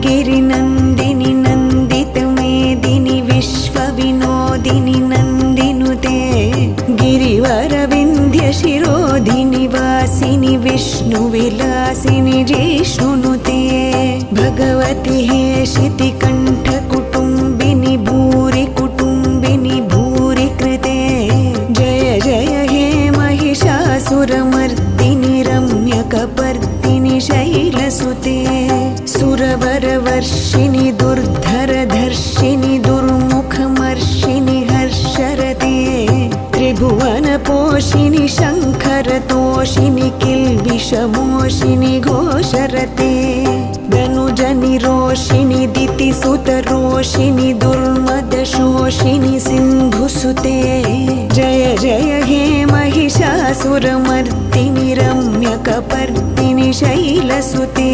गिरिनन्दिनि नन्दितमेदिनि विश्वविनोदिनि नन्दिनुते गिरिवरविन्ध्यशिरोधिनि वासिनि विष्णुविलासिनि जिष्णुनुते भगवति हेशितिकण्ठकुटुम्बिनि भूरि कुटुम्बिनि भूरि कृते जय जय हे महिषासुरमर्दिनि रम्यकपर्दिनि शैलसुते सुरवरवर्षिणि दुर्धरधर्षिणि दुर्मुखमर्षिणि हर्षरते त्रिभुवनपोषिणि शङ्खरतोषिणि किल्बिषमोषिणि घोषरते धनुजनिरोषिणि दितिसुतरोषिणि दुर्मदशोषिणि सिन्धुसुते जय जय हे महिषासुरमर्दिनि रम्यकपर्दिनि शैलसुते